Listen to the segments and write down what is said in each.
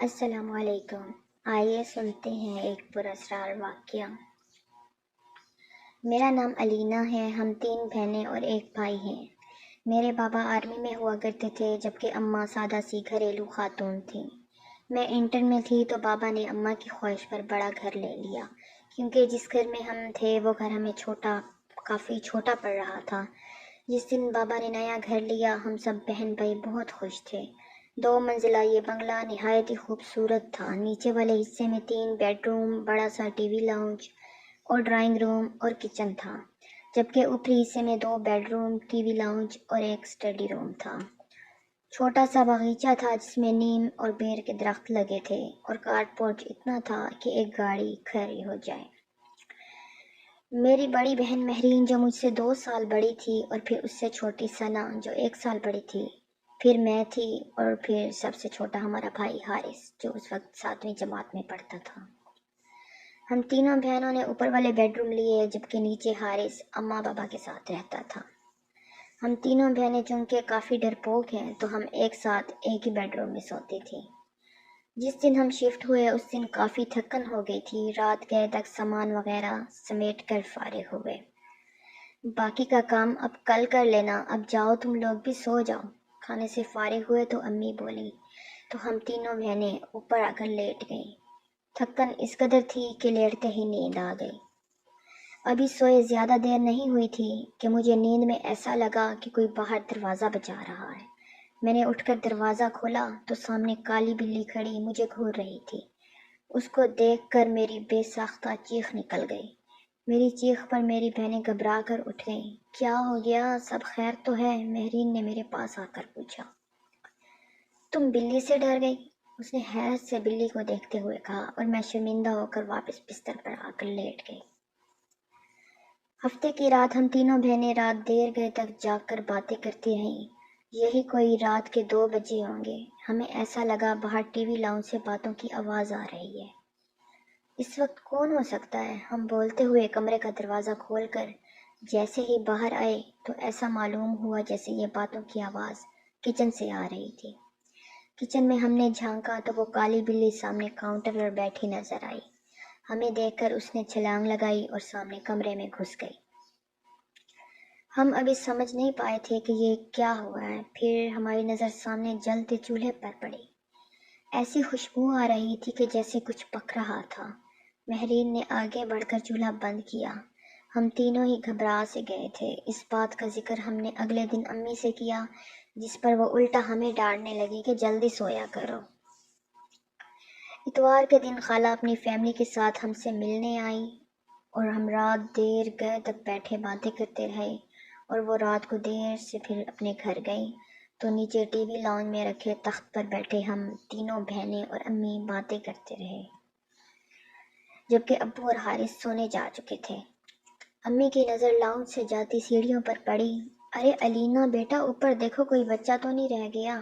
السلام علیکم۔ آئیے سنتے ہیں ایک پراسرار واقعہ۔ میرا نام علینا ہے۔ ہم 3 بہنیں اور ایک بھائی ہیں۔ میرے بابا آرمی میں ہوا کرتے تھے جبکہ اماں سادہ سی گھریلو خاتون تھیں۔ میں انٹر میں تھی تو بابا نے اماں کی خواہش پر بڑا گھر لے لیا، کیونکہ جس گھر میں ہم تھے وہ گھر ہمیں کافی چھوٹا پڑ رہا تھا۔ جس دن بابا نے نیا گھر لیا ہم سب بہن بھائی بہت خوش تھے۔ 2 منزلہ یہ بنگلہ نہایت ہی خوبصورت تھا۔ نیچے والے حصے میں 3 بیڈ روم، بڑا سا ٹی وی لاؤنج اور ڈرائنگ روم اور کچن تھا، جبکہ اوپری حصے میں 2 bed room, T V lounge اور ایک اسٹڈی روم تھا۔ چھوٹا سا باغیچہ تھا جس میں نیم اور بیر کے درخت لگے تھے اور کار پورچ اتنا تھا کہ ایک گاڑی کھڑی ہو جائے۔ میری بڑی بہن مہرین جو مجھ سے 2 سال بڑی تھی، اور پھر اس سے چھوٹی ثنا جو 1 سال بڑی تھی، پھر میں تھی، اور پھر سب سے چھوٹا ہمارا بھائی حارث جو اس وقت 7ویں جماعت میں پڑھتا تھا۔ ہم تینوں بہنوں نے اوپر والے بیڈ روم لیے جبکہ نیچے حارث اماں بابا کے ساتھ رہتا تھا۔ ہم تینوں بہنیں چونکہ کافی ڈرپوک ہیں تو ہم ایک ساتھ ایک ہی بیڈ روم میں سوتی تھیں۔ جس دن ہم شفٹ ہوئے اس دن کافی تھکن ہو گئی تھی۔ رات گئے تک سامان وغیرہ سمیٹ کر فارغ ہوئے۔ باقی کا کام اب کل کر لینا، اب جاؤ تم لوگ بھی سو جاؤ۔ کھانے سے فارغ ہوئے تو امی بولی تو ہم تینوں بہنیں اوپر آ کر لیٹ گئیں۔ تھکن اس قدر تھی کہ لیٹتے ہی نیند آ گئی۔ ابھی سوئے زیادہ دیر نہیں ہوئی تھی کہ مجھے نیند میں ایسا لگا کہ کوئی باہر دروازہ بجا رہا ہے۔ میں نے اٹھ کر دروازہ کھولا تو سامنے کالی بلی کھڑی مجھے گھور رہی تھی۔ اس کو دیکھ کر میری بے ساختہ چیخ نکل گئی۔ میری چیخ پر میری بہنیں گھبرا کر اٹھ گئیں۔ کیا ہو گیا؟ سب خیر تو ہے؟ مہرین نے میرے پاس آ کر پوچھا۔ تم بلی سے ڈر گئی؟ اس نے حیرت سے بلی کو دیکھتے ہوئے کہا، اور میں شرمندہ ہو کر واپس بستر پر آ کر لیٹ گئی۔ ہفتے کی رات ہم تینوں بہنیں رات دیر گئے تک جاگ کر باتیں کرتی رہیں۔ یہی کوئی رات کے 2 بجے ہوں گے۔ ہمیں ایسا لگا باہر ٹی وی لاؤنج سے باتوں کی آواز آ رہی ہے۔ اس وقت کون ہو سکتا ہے؟ ہم بولتے ہوئے کمرے کا دروازہ کھول کر جیسے ہی باہر آئے تو ایسا معلوم ہوا جیسے یہ باتوں کی آواز کچن سے آ رہی تھی۔ کچن میں ہم نے جھانکا تو وہ کالی بلی سامنے کاؤنٹر پر بیٹھی نظر آئی۔ ہمیں دیکھ کر اس نے چھلانگ لگائی اور سامنے کمرے میں گھس گئی۔ ہم ابھی سمجھ نہیں پائے تھے کہ یہ کیا ہوا ہے۔ پھر ہماری نظر سامنے جلتے چولہے پر پڑی۔ ایسی خوشبو آ رہی تھی کہ جیسے کچھ پک رہا تھا۔ مہرین نے آگے بڑھ کر چولہا بند کیا۔ ہم تینوں ہی گھبرا سے گئے تھے۔ اس بات کا ذکر ہم نے اگلے دن امی سے کیا، جس پر وہ الٹا ہمیں ڈانٹنے لگی کہ جلدی سویا کرو۔ اتوار کے دن خالہ اپنی فیملی کے ساتھ ہم سے ملنے آئی اور ہم رات دیر گئے تک بیٹھے باتیں کرتے رہے، اور وہ رات کو دیر سے پھر اپنے گھر گئیں تو نیچے ٹی وی لاؤنج میں رکھے تخت پر بیٹھے ہم تینوں بہنیں اور امی باتیں کرتے رہے، جبکہ ابو اور حارث سونے جا چکے تھے۔ امی کی نظر لاؤنج سے جاتی سیڑھیوں پر پڑی۔ ارے علینا بیٹا، اوپر دیکھو کوئی بچہ تو نہیں رہ گیا؟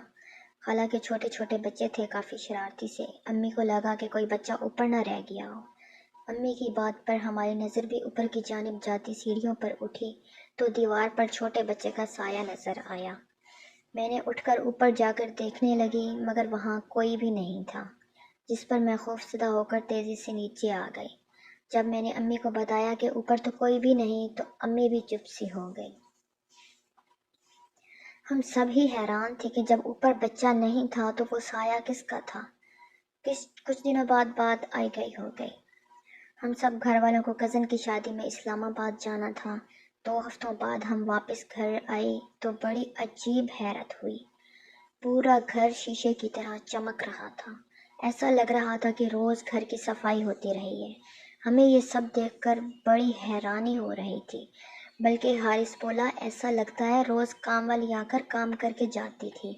خالہ کے چھوٹے چھوٹے بچے تھے، کافی شرارتی سے۔ امی کو لگا کہ کوئی بچہ اوپر نہ رہ گیا ہو۔ امی کی بات پر ہماری نظر بھی اوپر کی جانب جاتی سیڑھیوں پر اٹھی تو دیوار پر چھوٹے بچے کا سایہ نظر آیا۔ میں نے اٹھ کر اوپر جا کر دیکھنے لگی مگر وہاں کوئی بھی نہیں تھا، جس پر میں خوفزدہ ہو کر تیزی سے نیچے آ گئی۔ جب میں نے امی کو بتایا کہ اوپر تو کوئی بھی نہیں تو امی بھی چپ سی ہو گئی۔ ہم سب ہی حیران تھے کہ جب اوپر بچہ نہیں تھا تو وہ سایہ کس کا تھا۔ کچھ دنوں بعد بات آئی گئی ہو گئی۔ ہم سب گھر والوں کو کزن کی شادی میں اسلام آباد جانا تھا۔ 2 ہفتوں بعد ہم واپس گھر آئے تو بڑی عجیب حیرت ہوئی۔ پورا گھر شیشے کی طرح چمک رہا تھا۔ ایسا لگ رہا تھا کہ روز گھر کی صفائی ہوتی رہی ہے۔ ہمیں یہ سب دیکھ کر بڑی حیرانی ہو رہی تھی، بلکہ حارث بولا ایسا لگتا ہے روز کام والی آ کر کام کر کے جاتی تھی۔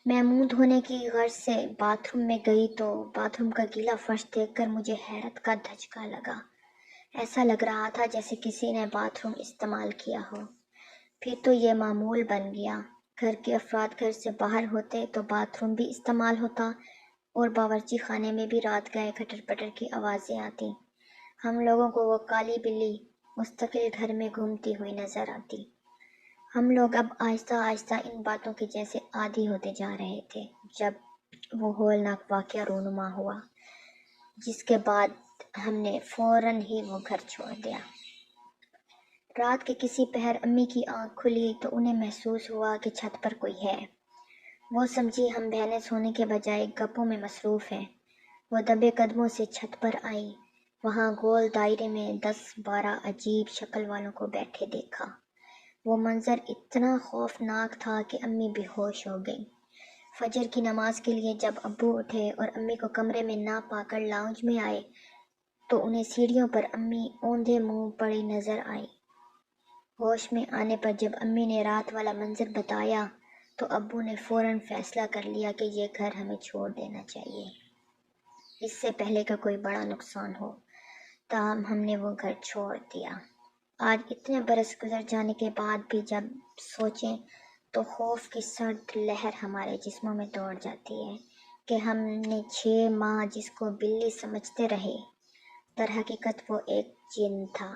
میں منہ دھونے کی غرض سے باتھ روم میں گئی تو باتھ روم کا گیلا فرش دیکھ کر مجھے حیرت کا دھچکا لگا۔ ایسا لگ رہا تھا جیسے کسی نے باتھ روم استعمال کیا ہو۔ پھر تو یہ معمول بن گیا۔ گھر کے افراد گھر سے باہر ہوتے تو باتھ روم بھی استعمال ہوتا اور باورچی خانے میں بھی رات گئے کھٹر پٹر کی آوازیں آتی۔ ہم لوگوں کو وہ کالی بلی مستقل گھر میں گھومتی ہوئی نظر آتی۔ ہم لوگ اب آہستہ آہستہ ان باتوں کے جیسے عادی ہوتے جا رہے تھے۔ جب وہ ہولناک واقعہ رونما ہوا، جس کے بعد ہم نے فوراً ہی وہ گھر چھوڑ دیا۔ رات کے کسی پہر امی کی آنکھ کھلی تو انہیں محسوس ہوا کہ چھت پر کوئی ہے۔ وہ سمجھی ہم بہنیں سونے کے بجائے گپوں میں مصروف ہیں۔ وہ دبے قدموں سے چھت پر آئی۔ وہاں گول دائرے میں 10-12 عجیب شکل والوں کو بیٹھے دیکھا۔ وہ منظر اتنا خوفناک تھا کہ امی بے ہوش ہو گئیں۔ فجر کی نماز کے لیے جب ابو اٹھے اور امی کو کمرے میں نہ پا کر لاؤنج میں آئے تو انہیں سیڑھیوں پر امی اوندھے منہ پڑی نظر آئی۔ ہوش میں آنے پر جب امی نے رات والا منظر بتایا تو ابو نے فوراً فیصلہ کر لیا کہ یہ گھر ہمیں چھوڑ دینا چاہیے، اس سے پہلے کہ کوئی بڑا نقصان ہو۔ تاہم ہم نے وہ گھر چھوڑ دیا۔ آج اتنے برس گزر جانے کے بعد بھی جب سوچیں تو خوف کی سرد لہر ہمارے جسموں میں دوڑ جاتی ہے کہ ہم نے 6 ماہ جس کو بلی سمجھتے رہے، در حقیقت وہ ایک جن تھا۔